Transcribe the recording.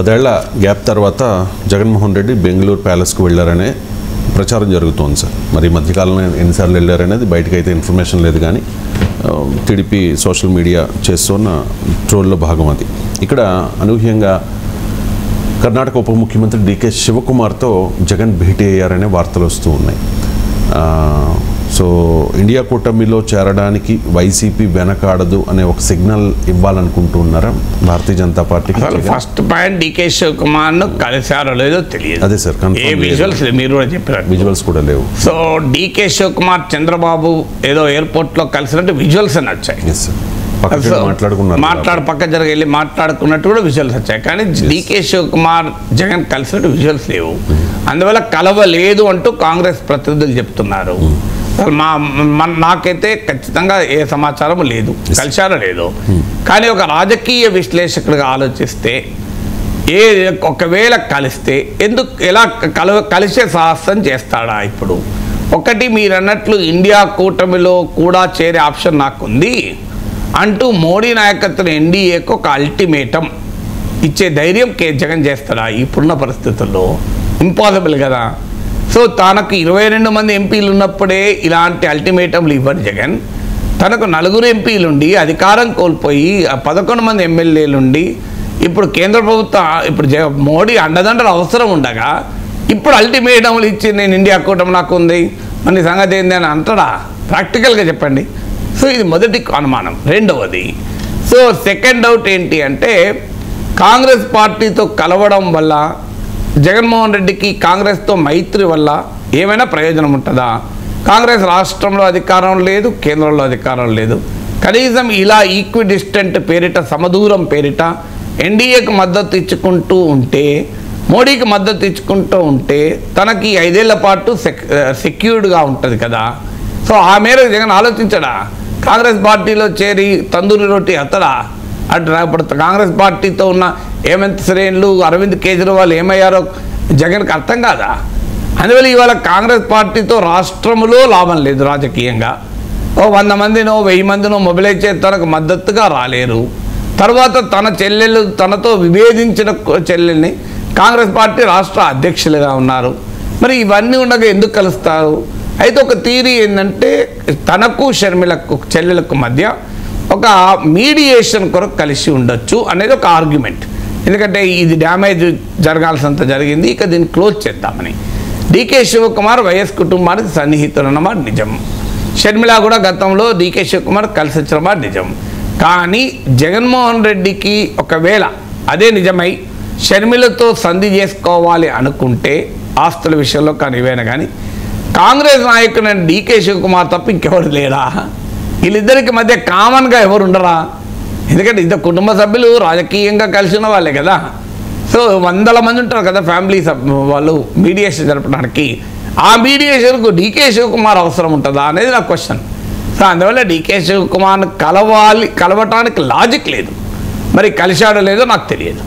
10 ఏళ్ల గ్యాప్ తర్వాత జగన్మోహన్ రెడ్డి బెంగళూరు ప్యాలెస్కు వెళ్ళారనే ప్రచారం జరుగుతోంది సార్. మరి ఈ మధ్యకాలంలో ఎన్నిసార్లు వెళ్ళారనేది బయటకు అయితే ఇన్ఫర్మేషన్ లేదు, కానీ టీడీపీ సోషల్ మీడియా చేస్తున్న ట్రోల్లో భాగం అది. ఇక్కడ అనూహ్యంగా కర్ణాటక ఉప ముఖ్యమంత్రి డీకే శివకుమార్తో జగన్ భేటీ అయ్యారనే వార్తలు వస్తూ ఉన్నాయి. సో ఇండియా కూటమిలో చేరడానికి వైసీపీ వెనకాడదు అనే ఒక సిగ్నల్ ఇవ్వాలనుకుంటూ ఉన్నారా భారతీయ జనతా పార్టీకి? ఫస్ట్ పాయింట్, డీకే శివకుమార్ను కలిసారో లేదో తెలియదు. అదే సార్, ఏ విజువల్స్ మీరు కూడా చెప్పారు, విజువల్స్ కూడా లేవు. సో డీకే శివకుమార్ చంద్రబాబు ఏదో ఎయిర్పోర్ట్లో కలిసినట్టు విజువల్స్ అని వచ్చాయి. పక్క జరిగి మాట్లాడుకున్నట్టు కూడా విజువల్స్ వచ్చాయి, కానీ డీకే శివకుమార్ జగన్ కలిసినట్టు విజువల్స్ లేవు. అందువల్ల కలవలేదు అంటూ కాంగ్రెస్ ప్రతినిధులు చెప్తున్నారు. నాకైతే ఖచ్చితంగా ఏ సమాచారం లేదు, కలిశారో లేదు. కానీ ఒక రాజకీయ విశ్లేషకుడిగా ఆలోచిస్తే ఒకవేళ కలిస్తే ఎలా కలిసే సాహసం చేస్తాడా? ఇప్పుడు ఒకటి మీరు అన్నట్లు ఇండియా కూటమిలో కూడా చేరే ఆప్షన్ నాకుంది అంటూ మోడీ నాయకత్వం ఎన్డీఏకు ఒక అల్టిమేటం ఇచ్చే ధైర్యం జగన్ చేస్తాడా? ఇప్పుడున్న పరిస్థితుల్లో ఇంపాసిబుల్ కదా. సో తనకు 22 మంది ఎంపీలు ఉన్నప్పుడే ఇలాంటి అల్టిమేటంలు ఇవ్వరు జగన్. తనకు 4 ఎంపీలుండి అధికారం కోల్పోయి 11 మంది ఎమ్మెల్యేలుండి ఇప్పుడు కేంద్ర ప్రభుత్వం ఇప్పుడు మోడీ అండదండలు అవసరం ఉండగా ఇప్పుడు అల్టిమేటంలు ఇచ్చి నేను ఇండియా కూటమి నాకు ఉంది మన సంగతి ఏంది అని అంటాడా? ప్రాక్టికల్గా చెప్పండి. సో ఇది మొదటి అనుమానం. రెండవది, సో సెకండ్ డౌట్ ఏంటి అంటే కాంగ్రెస్ పార్టీతో కలవడం వల్ల జగన్మోహన్ రెడ్డికి కాంగ్రెస్తో మైత్రి వల్ల ఏమైనా ప్రయోజనం ఉంటుందా? కాంగ్రెస్ రాష్ట్రంలో అధికారం లేదు, కేంద్రంలో అధికారం లేదు. కనీసం ఇలా ఈక్విడిస్టెంట్ పేరిట, సమదూరం పేరిట ఎన్డీఏకి మద్దతు ఇచ్చుకుంటూ ఉంటే, మోడీకి మద్దతు ఇచ్చుకుంటూ ఉంటే తనకి 5 ఏళ్ల పాటు సెక్యూర్డ్గా ఉంటుంది కదా. సో ఆ మేరకు జగన్ ఆలోచించడా? కాంగ్రెస్ పార్టీలో చేరి తందూరి రొట్టి అతడా? అటు ఇప్పుడు కాంగ్రెస్ పార్టీతో ఉన్న హేమంత్ శ్రేణులు, అరవింద్ కేజ్రీవాల్ ఏమయ్యారో జగన్కి అర్థం కాదా? అందువల్ల ఇవాళ కాంగ్రెస్ పార్టీతో రాష్ట్రంలో లాభం లేదు రాజకీయంగా. 100 మందినో 1000 మందినో మొబిలైజ్ చేసి తనకు మద్దతుగా రాలేరు. తర్వాత తన చెల్లెళ్ళు, తనతో విభేదించిన చెల్లెల్ని కాంగ్రెస్ పార్టీ రాష్ట్ర అధ్యక్షులుగా ఉన్నారు. మరి ఇవన్నీ ఉండగా ఎందుకు కలుస్తారు? అయితే ఒక థియరీ ఏంటంటే తనకు షర్మిలకు చెల్లెలకు మధ్య ఒక మీడియేషన్ కొరకు కలిసి ఉండొచ్చు అనేది ఒక ఆర్గ్యుమెంట్. ఎందుకంటే ఇది డ్యామేజ్ జరగాల్సినంత జరిగింది, ఇక దీన్ని క్లోజ్ చేద్దామని. డీకే శివకుమార్ వైఎస్ కుటుంబానికి సన్నిహితులు అన్నమాట నిజం. షర్మిల కూడా గతంలో డీకే శివకుమార్ కలిసి వచ్చినమాట నిజం. కానీ జగన్మోహన్ రెడ్డికి ఒకవేళ అదే నిజమై షర్మిలతో సంధి చేసుకోవాలి అనుకుంటే ఆస్తుల విషయంలో కానీ ఇవైనా కానీ కాంగ్రెస్ నాయకుడు డీకే శివకుమార్ తప్ప ఇంకెవరు లేరా? వీళ్ళిద్దరికి మధ్య కామన్గా ఎవరు ఉండరా? ఎందుకంటే ఇద్దరు కుటుంబ సభ్యులు రాజకీయంగా కలిసి ఉన్న వాళ్ళే కదా. సో 100 మంది ఉంటారు కదా ఫ్యామిలీ వాళ్ళు మీడియేషన్ జరపడానికి. ఆ మీడియేషన్కు డీకే శివకుమార్ అవసరం ఉంటుందా అనేది నా క్వశ్చన్. సో అందువల్ల డీకే శివకుమార్ని కలవటానికి లాజిక్ లేదు. మరి కలిశాడో లేదో నాకు తెలియదు.